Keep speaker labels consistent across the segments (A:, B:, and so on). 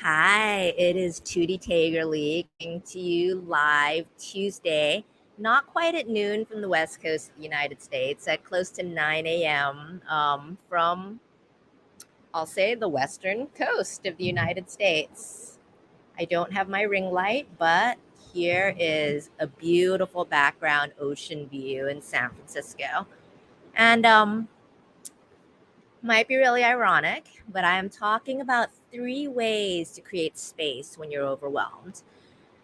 A: Hi, it is Tootie Tagerly coming to you live Tuesday, not quite at noon from the West Coast of the United States, at close to 9 a.m. From, I'll say, the Western coast of the United States. I don't have my ring light, but here is a beautiful background ocean view in San Francisco. And might be really ironic, but I am talking about three ways to create space when you're overwhelmed.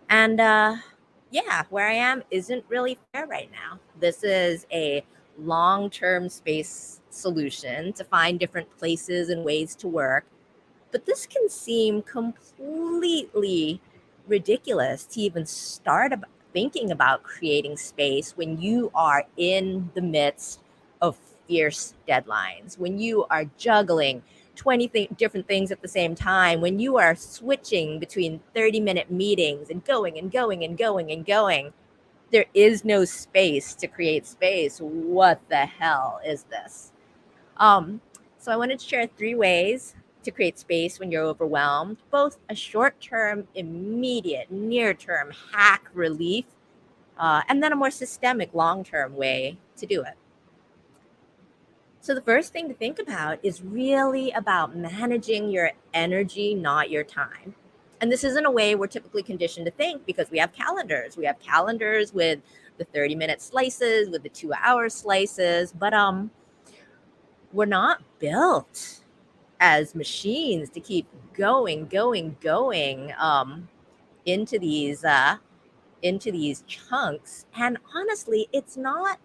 A: And yeah, where I am isn't really fair right now. This is a long term space solution to find different places and ways to work. But this can seem completely ridiculous to even thinking about creating space when you are in the midst of fierce deadlines, when you are juggling 20 different things at the same time, when you are switching between 30-minute meetings and going and going and going and going. There is no space to create space. What the hell is this? Um, so I wanted to share three ways to create space when you're overwhelmed, both a short-term, immediate, near-term hack relief, and then a more systemic long-term way to do it. So the first thing to think about is really about managing your energy, not your time. And this isn't a way we're typically conditioned to think because we have calendars. We have calendars with the 30-minute slices, with the 2-hour slices, but we're not built as machines to keep going into these chunks. And honestly, it's not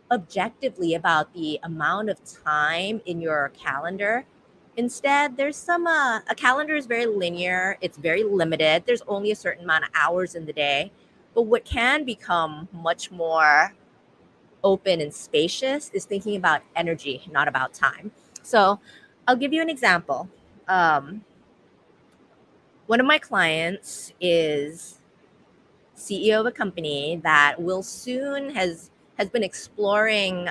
A: objectively about the amount of time in your calendar. Instead, there's a calendar is very linear, it's very limited. There's only a certain amount of hours in the day. But what can become much more open and spacious is thinking about energy, not about time. So I'll give you an example. Um, One of my clients is CEO of a company that will soon has been exploring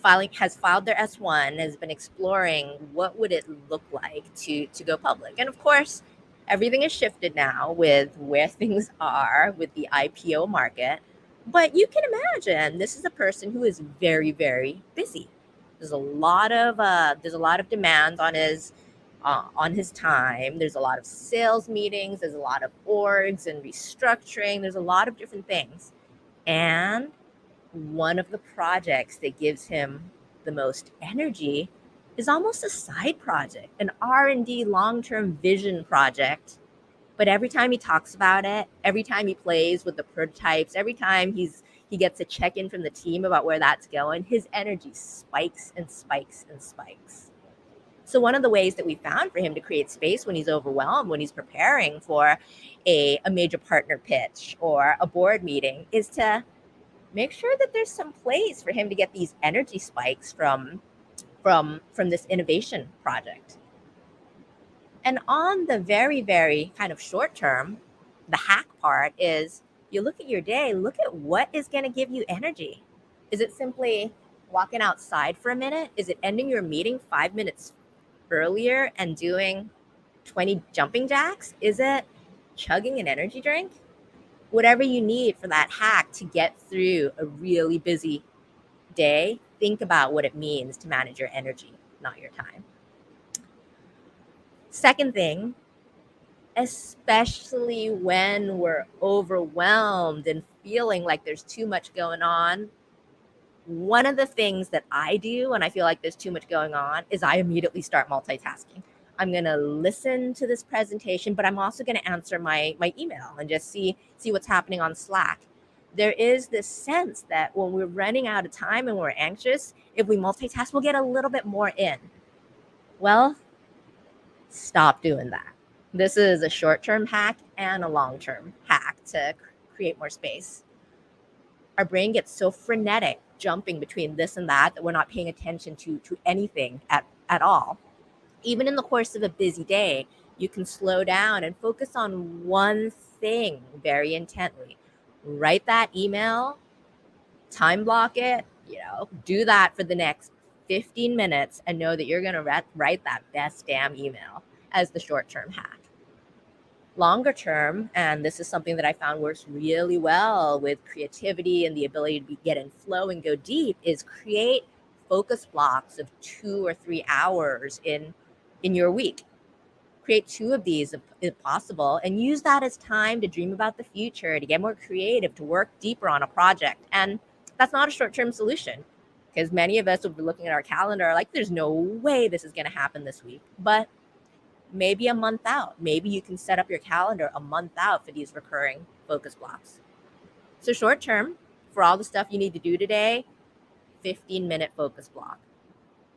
A: filing has filed their S1, has been exploring what would it look like to go public. And of course, everything has shifted now with where things are with the IPO market. But you can imagine this is a person who is very, very busy. There's a lot of demand on his time. There's a lot of sales meetings, there's a lot of orgs and restructuring, there's a lot of different things. And one of the projects that gives him the most energy is almost a side project, an R&D long-term vision project. But every time he talks about it, every time he plays with the prototypes, every time he gets a check-in from the team about where that's going, his energy spikes and spikes and spikes. So one of the ways that we found for him to create space when he's overwhelmed, when he's preparing for a major partner pitch or a board meeting, is to make sure that there's some place for him to get these energy spikes from this innovation project. And on the very, very kind of short term, the hack part is you look at your day, look at what is going to give you energy. Is it simply walking outside for a minute? Is it ending your meeting 5 minutes earlier and doing 20 jumping jacks? Is it chugging an energy drink? Whatever you need for that hack to get through a really busy day, think about what it means to manage your energy, not your time. Second thing, especially when we're overwhelmed and feeling like there's too much going on, one of the things that I do when I feel like there's too much going on is I immediately start multitasking. I'm going to listen to this presentation, but I'm also going to answer my email and just see what's happening on Slack. There is this sense that when we're running out of time and we're anxious, if we multitask, we'll get a little bit more in. Well, stop doing that. This is a short-term hack and a long-term hack to create more space. Our brain gets so frenetic jumping between this and that we're not paying attention to anything at all. Even in the course of a busy day, you can slow down and focus on one thing very intently. Write that email, time block it, do that for the next 15 minutes and know that you're going to write that best damn email as the short-term hack. Longer term, and this is something that I found works really well with creativity and the ability to get in flow and go deep, is create focus blocks of 2 or 3 hours in your week. Create two of these if possible, and use that as time to dream about the future, to get more creative, to work deeper on a project. And that's not a short-term solution, because many of us will be looking at our calendar like there's no way this is going to happen this week. But maybe a month out, maybe you can set up your calendar a month out for these recurring focus blocks. So short term, for all the stuff you need to do today, 15-minute focus block.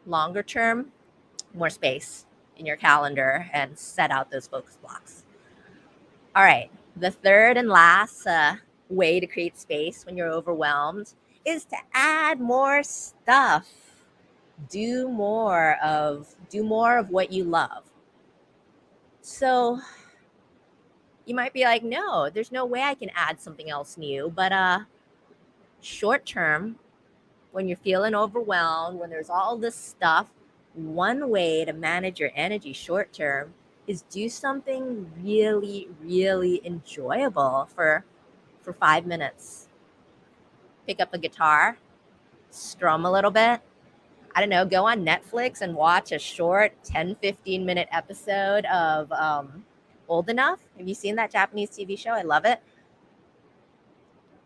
A: Longer term, more space in your calendar and set out those focus blocks. All right, the third and last way to create space when you're overwhelmed is to add more stuff. Do more of what you love. So you might be like, no, there's no way I can add something else new. But short term, when you're feeling overwhelmed, when there's all this stuff, one way to manage your energy short term is do something really, really enjoyable for 5 minutes. Pick up a guitar, strum a little bit. I don't know, go on Netflix and watch a short 10-15 minute episode of Old Enough. Have you seen that Japanese TV show? I love it.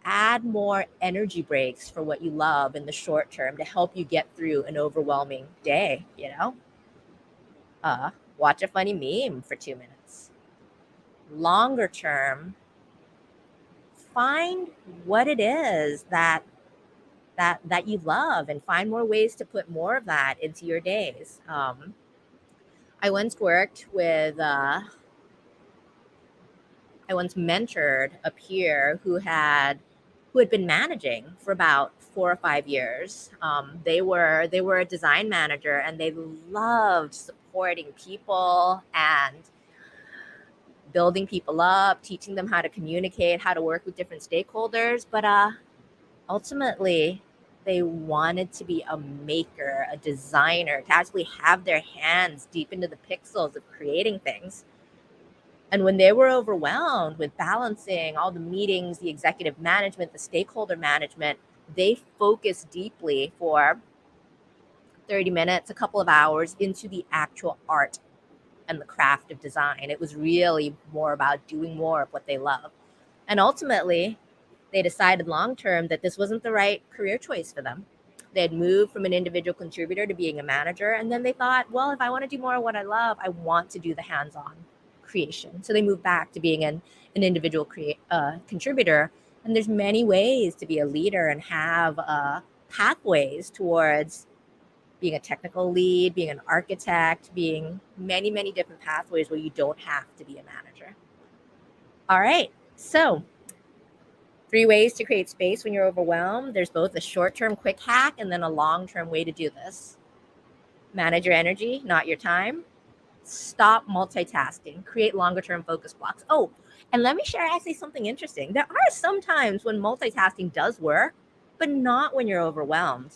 A: Add more energy breaks for what you love in the short term to help you get through an overwhelming day, watch a funny meme for 2 minutes. Longer term, find what it is that you love and find more ways to put more of that into your days. I once mentored a peer who had been managing for about 4 or 5 years. They were a design manager, and they loved supporting people and building people up, teaching them how to communicate, how to work with different stakeholders. But ultimately, they wanted to be a maker, a designer, to actually have their hands deep into the pixels of creating things. And when they were overwhelmed with balancing all the meetings, the executive management, the stakeholder management, they focused deeply for 30 minutes, a couple of hours into the actual art and the craft of design. It was really more about doing more of what they love. And ultimately, they decided long term that this wasn't the right career choice for them. They had moved from an individual contributor to being a manager. And then they thought, well, if I want to do more of what I love, I want to do the hands on creation. So they moved back to being an individual contributor. And there's many ways to be a leader and have pathways towards being a technical lead, being an architect, being many, many different pathways where you don't have to be a manager. All right. So 3 ways to create space when you're overwhelmed. There's both a short-term quick hack and then a long-term way to do this. Manage your energy, not your time. Stop multitasking. Create longer-term focus blocks. Oh, and let me share actually something interesting. There are some times when multitasking does work, but not when you're overwhelmed.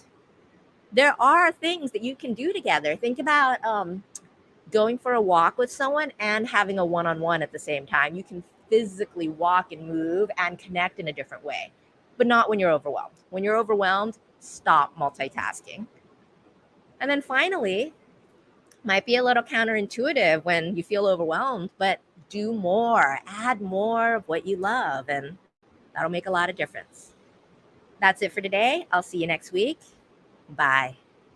A: There are things that you can do together. Think about going for a walk with someone and having a one-on-one at the same time. You can physically walk and move and connect in a different way, but not when you're overwhelmed. When you're overwhelmed, stop multitasking. And then finally, might be a little counterintuitive when you feel overwhelmed, but do more, add more of what you love, and that'll make a lot of difference. That's it for today. I'll see you next week. Bye.